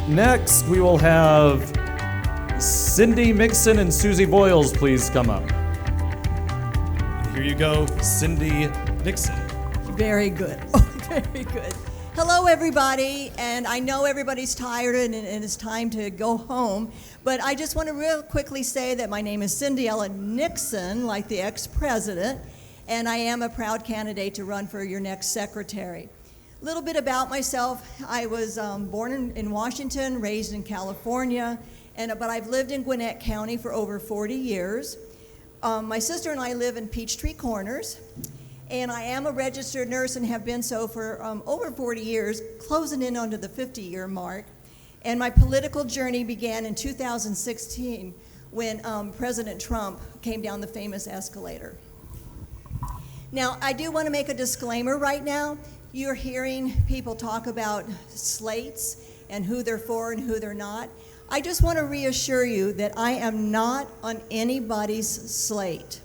Next, we will have Cindy Mixon and Susie Boyles, please come up. Here you go, Cindy Mixon. Very good. Oh, very good. Hello, everybody. And I know everybody's tired and it's time to go home. But I just want to real quickly say that my name is Cindy Ellen Nixon, like the ex-president, and I am a proud candidate to run for your next secretary. A little bit about myself. I was born in Washington, raised in California, but I've lived in Gwinnett County for over 40 years. My sister and I live in Peachtree Corners, and I am a registered nurse and have been so for over 40 years, closing in onto the 50-year mark. And my political journey began in 2016 when President Trump came down the famous escalator. Now, I do want to make a disclaimer right now. You're hearing people talk about slates and who they're for and who they're not. I just want to reassure you that I am not on anybody's slate.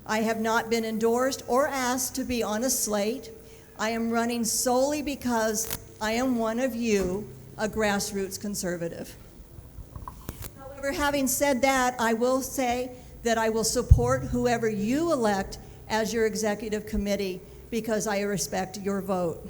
I have not been endorsed or asked to be on a slate. I am running solely because I am one of you, a grassroots conservative. However, having said that, I will say that I will support whoever you elect as your executive committee because I respect your vote.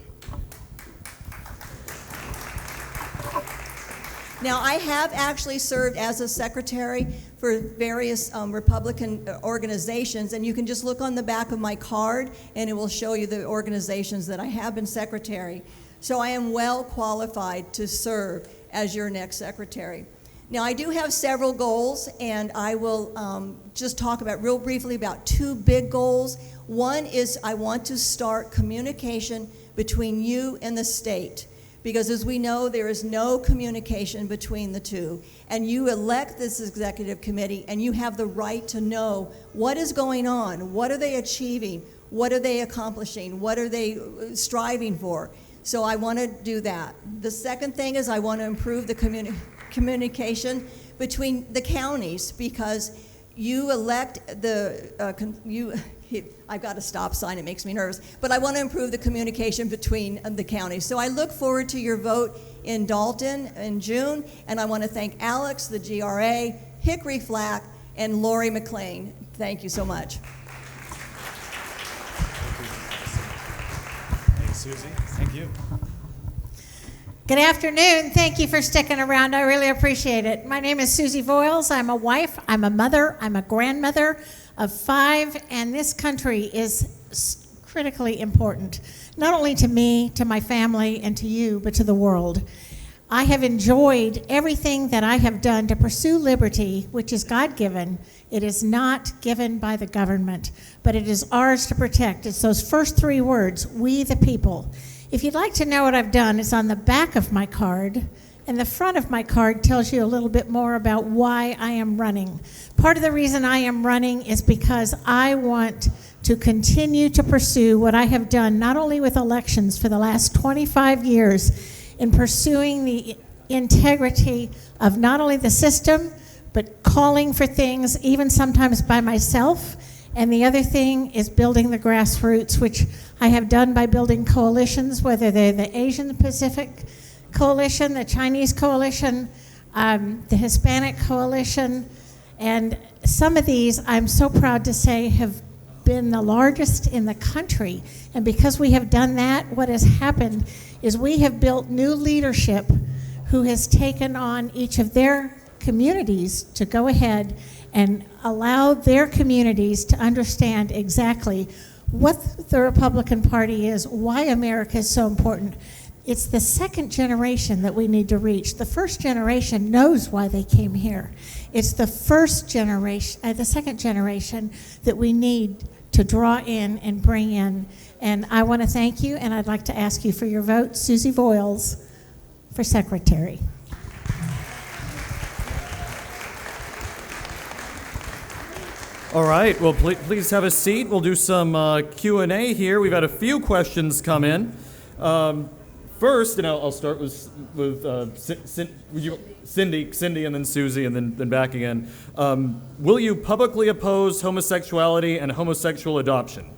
Now, I have actually served as a secretary for various Republican organizations, and you can just look on the back of my card, and it will show you the organizations that I have been secretary. So I am well qualified to serve as your next secretary. Now, I do have several goals, and I will just talk about real briefly about two big goals. One is I want to start communication between you and the state, because as we know, there is no communication between the two. And you elect this executive committee, and you have the right to know what is going on, what are they achieving, what are they accomplishing, what are they striving for. So I want to do that. The second thing is I want to improve the communication between the counties, because you elect I've got a stop sign, it makes me nervous, but I want to improve the communication between the counties. So I look forward to your vote in Dalton in June, and I want to thank Alex, the GRA, Hickory Flack, and Lori McLean. Thank you so much. Thanks, Susie. Thank you. Good afternoon. Thank you for sticking around. I really appreciate it. My name is Susie Voiles. I'm a wife, I'm a mother, I'm a grandmother of 5, and this country is critically important, not only to me, to my family, and to you, but to the world. I have enjoyed everything that I have done to pursue liberty, which is God-given. It is not given by the government, but it is ours to protect. It's those first 3 words, we the people. If you'd like to know what I've done, it's on the back of my card, and the front of my card tells you a little bit more about why I am running. Part of the reason I am running is because I want to continue to pursue what I have done, not only with elections for the last 25 years, in pursuing the integrity of not only the system, but calling for things, even sometimes by myself. And the other thing is building the grassroots, which I have done by building coalitions, whether they're the Asian Pacific Coalition, the Chinese Coalition, the Hispanic Coalition, and some of these, I'm so proud to say, have been the largest in the country. And because we have done that, what has happened is we have built new leadership who has taken on each of their communities to go ahead and allow their communities to understand exactly what the Republican Party is, why America is so important. It's the second generation that we need to reach. The first generation knows why they came here. It's the second generation that we need to draw in and bring in. And I want to thank you, and I'd like to ask you for your vote, Susie Voiles, for secretary. All right, well, please have a seat. We'll do some Q&A here. We've had a few questions come in. First, and I'll start with Cindy, and then Susie, and then back again. Will you publicly oppose homosexuality and homosexual adoption?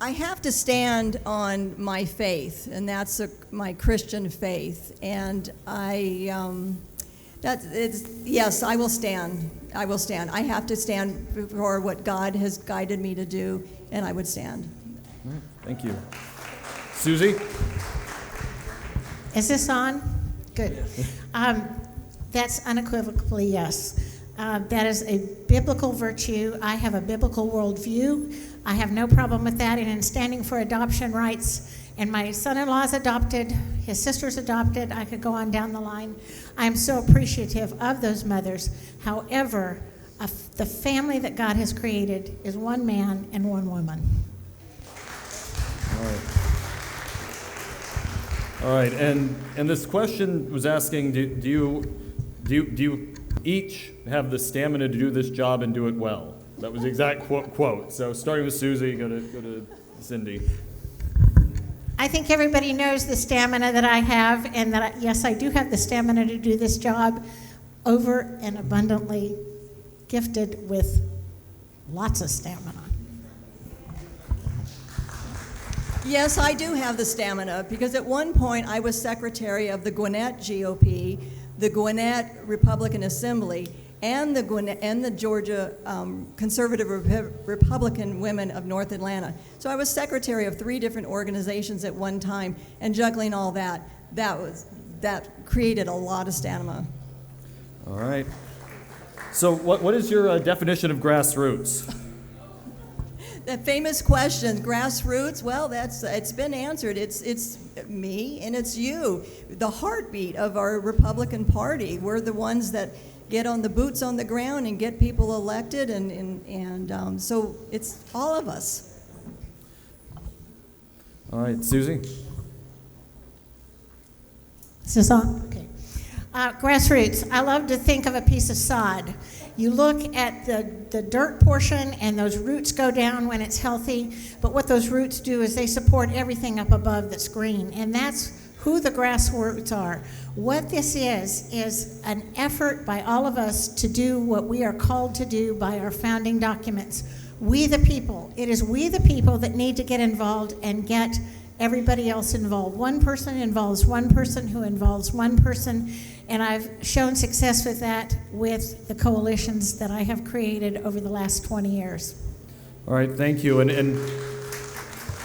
I have to stand on my faith, and that's my Christian faith. And yes, I will stand. I will stand. I have to stand for what God has guided me to do, and I would stand. All right, thank you. Susie? Is this on? Good. That's unequivocally yes. That is a biblical virtue. I have a biblical worldview. I have no problem with that. And in standing for adoption rights, and my son-in-law's adopted, his sister's adopted, I could go on down the line. I'm so appreciative of those mothers. However, the family that God has created is one man and one woman. All right, and this question was asking, do you each have the stamina to do this job and do it well? That was the exact quote. So starting with Susie, go to Cindy. I think everybody knows the stamina that I have, and that yes, I do have the stamina to do this job, over and abundantly gifted with lots of stamina. Yes, I do have the stamina, because at one point I was secretary of the Gwinnett GOP, the Gwinnett Republican Assembly, and the Georgia Conservative Republican Women of North Atlanta. So I was secretary of 3 different organizations at one time, and juggling all that created a lot of stamina. All right. So what is your definition of grassroots? That famous question, grassroots, well, it's been answered. It's me and it's you, the heartbeat of our Republican Party. We're the ones that get on the boots on the ground and get people elected, and so it's all of us. All right, Susie? Is this on? Okay. Grassroots. I love to think of a piece of sod. You look at the dirt portion, and those roots go down when it's healthy, but what those roots do is they support everything up above that's green, and that's who the grassroots are. What this is an effort by all of us to do what we are called to do by our founding documents. We the people. It is we the people that need to get involved and get everybody else involved. One person involves one person who involves one person, and I've shown success with that with the coalitions that I have created over the last 20 years. All right, thank you. And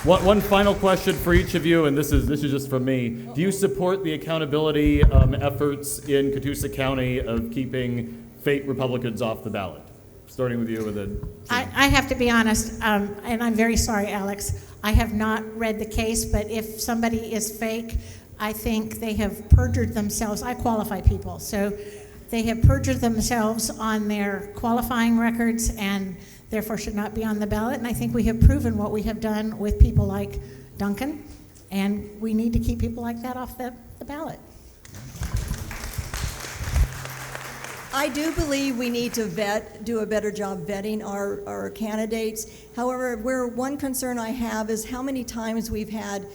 one final question for each of you, and this is just from me. Do you support the accountability efforts in Catoosa County of keeping fake Republicans off the ballot? Starting with you, and then I have to be honest, and I'm very sorry, Alex. I have not read the case, but if somebody is fake, I think they have perjured themselves. I qualify people, so they have perjured themselves on their qualifying records and therefore should not be on the ballot. And I think we have proven what we have done with people like Duncan, and we need to keep people like that off the ballot. I do believe we need to do a better job vetting our candidates. However, one concern I have is how many times we've had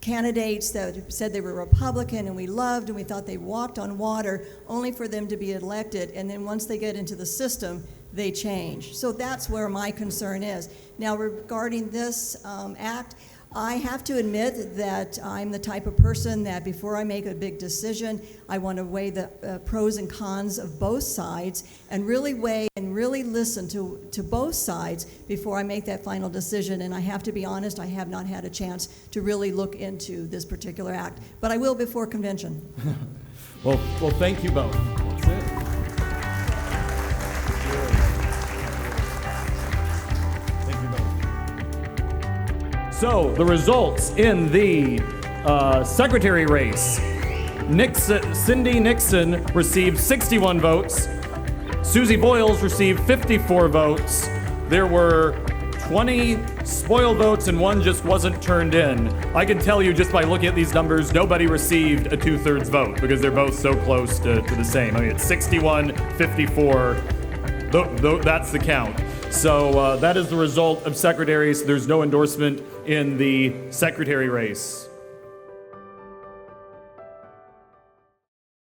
candidates that said they were Republican and we loved and we thought they walked on water, only for them to be elected, and then once they get into the system, they change. So that's where my concern is. Now, regarding this act, I have to admit that I'm the type of person that before I make a big decision, I want to weigh the pros and cons of both sides and really weigh and really listen to both sides before I make that final decision. And I have to be honest, I have not had a chance to really look into this particular act, but I will before convention. Well, thank you both. That's it. So, the results in the secretary race. Cindy Nixon received 61 votes. Susie Voiles received 54 votes. There were 20 spoiled votes and 1 just wasn't turned in. I can tell you just by looking at these numbers, nobody received a 2/3 vote because they're both so close to the same. I mean, it's 61, 54. That's the count. So that is the result of secretaries. There's no endorsement in the secretary race.